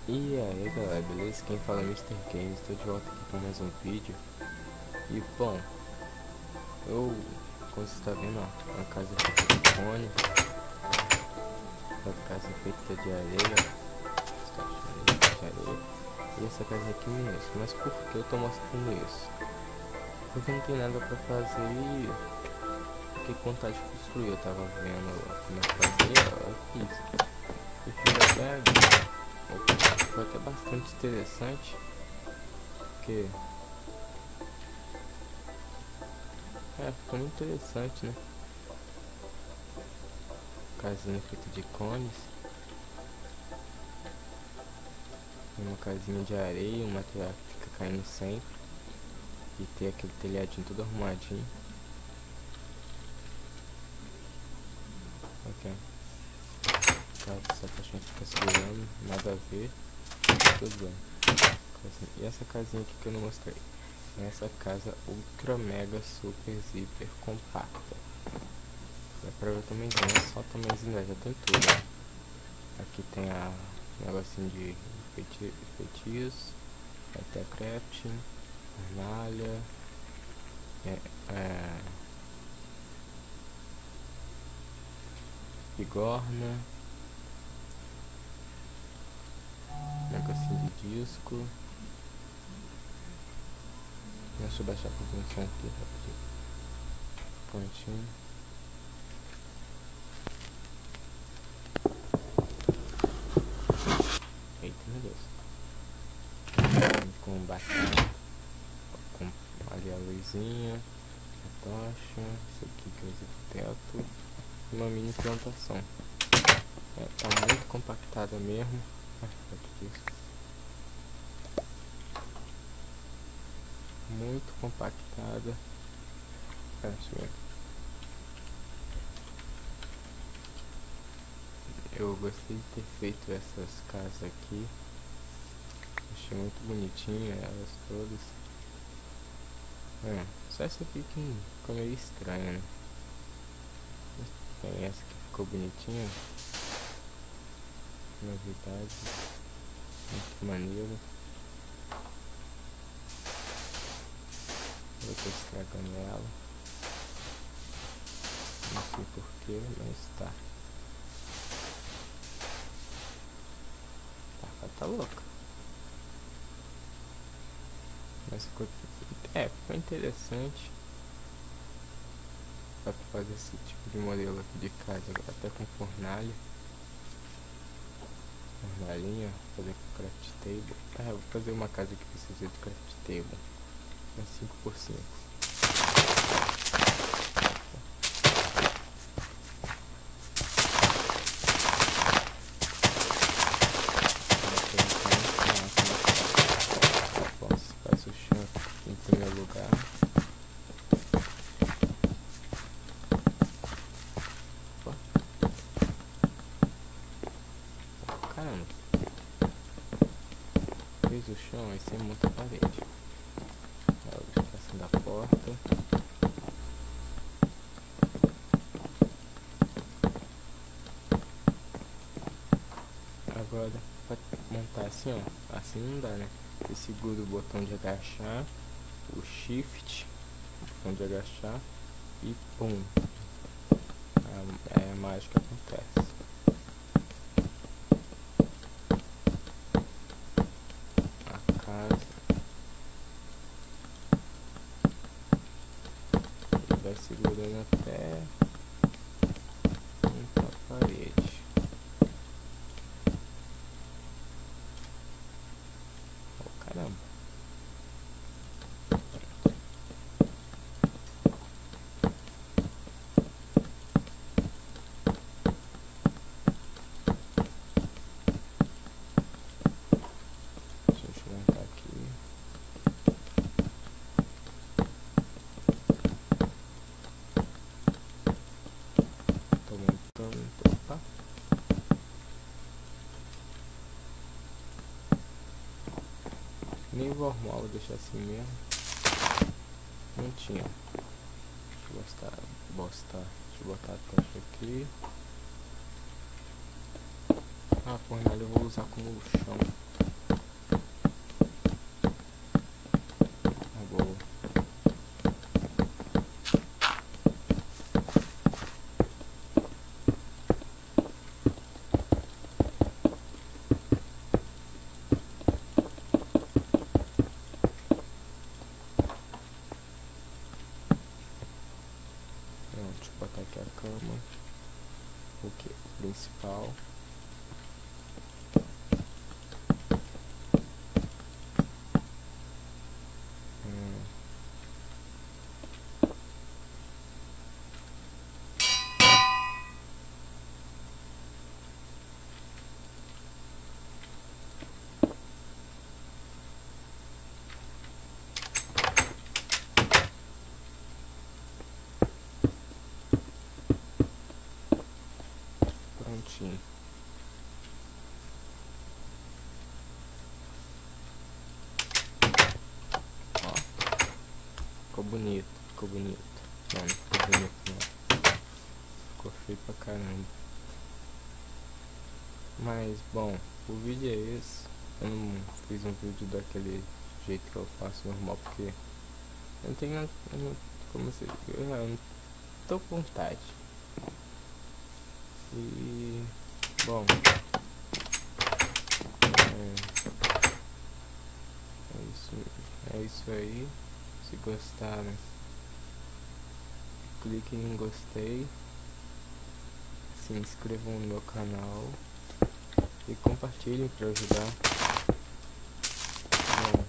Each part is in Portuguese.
E aí galera, beleza? Quem fala é Mr. Games, estou de volta aqui com mais um vídeo. E bom, como você está vendo, ó, uma casa feita de cone, outra casa feita de areia, as caixinhas de areia, e essa casa aqui minúscula. Mas por que eu tô mostrando isso? Porque não tem nada pra fazer e fiquei com vontade de construir. Eu tava vendo como é que fazia, eu fiz. E fiz até, foi até bastante interessante, porque ficou muito interessante, né? Casinha feita de cones, uma casinha de areia, um material que fica caindo sempre, e ter aquele telhadinho todo arrumadinho. Ok, essa caixinha fica segurando, nada a ver, tudo bem. E essa casinha aqui que eu não mostrei, essa casa ultra mega super zíper compacta. Dá pra ver também, não é só tamanhozinho, já tem tudo. Aqui tem a negocinho de feitiços, até crafting, fornalha, bigorna, negocinho de disco. Deixa eu baixar pra ver som aqui rapidinho. Pontinho. Eita, meu Deus. Com batata, com ali a luzinha, a tocha, isso aqui que eu uso do teto, e uma mini plantação. Tá muito compactada mesmo. Muito compactada. Eu gostei de ter feito essas casas aqui. Achei muito bonitinha elas todas. Só essa aqui que ficou meio estranha, né? Tem essa que ficou bonitinha. Novidade. Muito maneiro. Eu tô estragando ela. Não sei porquê, mas tá. Tá louca. Mas ficou interessante. Dá pra fazer esse tipo de modelo aqui de casa, até com fornalha. Fornalhinha, fazer com craft table. Eu vou fazer uma casa que precisa de craft table. É 5x5. Faz o chão em primeiro lugar. Caramba. Fez o chão, aí você monta a parede. A ilustração da porta. Agora, pra montar assim, ó. Assim não dá, né? Você segura o botão de agachar, o shift, o botão de agachar e pum. A mágica acontece. A casa. Ele vai segurando até montar a parede. Caramba. Deixa eu montar aqui. Tô montando. Opa. Nível normal, vou deixar assim mesmo. Não tinha. Deixa eu botar a tocha aqui. A fornalha eu vou usar como chão. Boa. Pronto, deixa eu botar aqui a cama. O que? Principal. Prontinho. Ó. Ficou bonito, ficou bonito. Não, não ficou bonito não. Ficou feio pra caramba. Mas, bom, o vídeo é esse. Eu não fiz um vídeo daquele jeito que eu faço normal, porque eu não tenho nada, como se, eu não tô com vontade. E, bom, é isso aí. Se gostaram, clique em gostei, se inscrevam no meu canal e compartilhem para ajudar. Bom,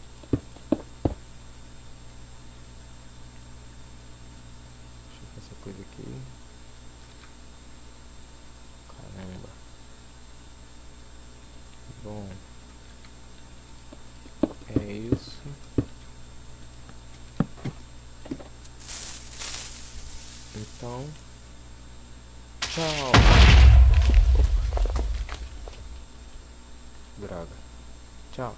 deixa eu ver essa coisa aqui. Caramba. Bom, é isso. Então, tchau. Opa. Droga. Tchau.